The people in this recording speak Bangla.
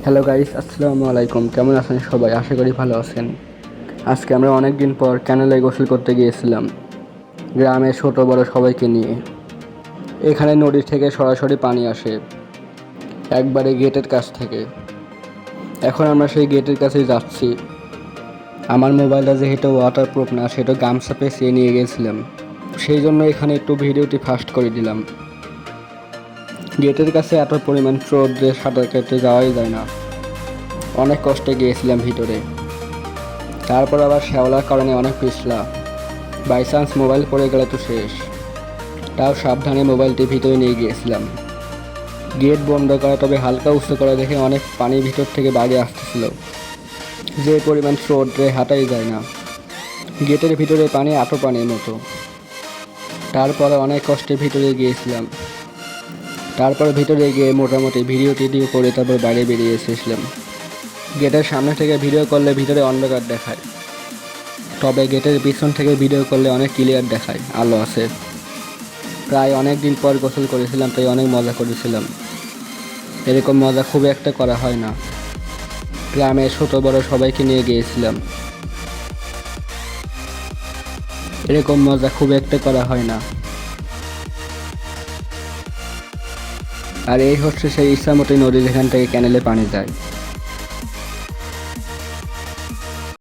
হ্যালো গাইস, আসসালামু আলাইকুম। কেমন আছেন সবাই? আশা করি ভালো আছেন। আজকে আমরা অনেক দিন পর ক্যানেলে গোসল করতে গিয়েছিলাম, গ্রামের ছোট বড় সবাইকে নিয়ে। এখানে নদী থেকে সরাসরি পানি আসে, একবারে গেটের কাছ থেকে। এখন আমরা সেই গেটের কাছেই যাচ্ছি। আমার মোবাইলটা যেহেতু ওয়াটারপ্রুফ না, সেটা গামছা পেঁচিয়ে নিয়ে গেছিলাম, সেই জন্য এখানে একটু ভিডিওটি ফাস্ট করে দিলাম। গেটের কাছে এত পরিমাণ রোদে সাঁতার কেটে যাওয়াই যায় না, অনেক কষ্টে গিয়েছিলাম ভিতরে। তারপর আবার শ্যাওলার কারণে অনেক পিছলা, বাই চান্স মোবাইল পড়ে গেলে তো শেষ। তাও সাবধানে মোবাইলটি ভিতরে নিয়ে গিয়েছিলাম। গেট বন্ধ করা, তবে হালকা উঁচু করা দেখে অনেক পানি ভিতর থেকে বাইরে আসতেছিল। যে পরিমাণ স্রোতে হাঁটাই যায় না, গেটের ভিতরে পানি আঁটো পানির মতো। তারপরে অনেক কষ্টে ভিতরে গিয়েছিলাম। তারপর ভিতরে গিয়ে মোটামুটি ভিডিও টিডিও করে তারপর বাইরে বেরিয়ে এসেছিলাম। গেটের সামনে থেকে ভিডিও করলে ভিতরে অন্ধকার দেখায়, তবে গেটের পিছন থেকে ভিডিও করলে অনেক ক্লিয়ার দেখায়, আলো আছে। প্রায় অনেক দিন পর গোসল করেছিলাম, তাই অনেক মজা করেছিলাম। এরকম মজা খুব একটা করা হয় না। গ্রামে ছোট বড় সবাইকে নিয়ে গিয়েছিলাম, এরকম মজা খুব একটা করা হয় না। আর এই হচ্ছে সেই ইচ্ছামতি নদী, যেখান থেকে ক্যানেলে পানি যায়।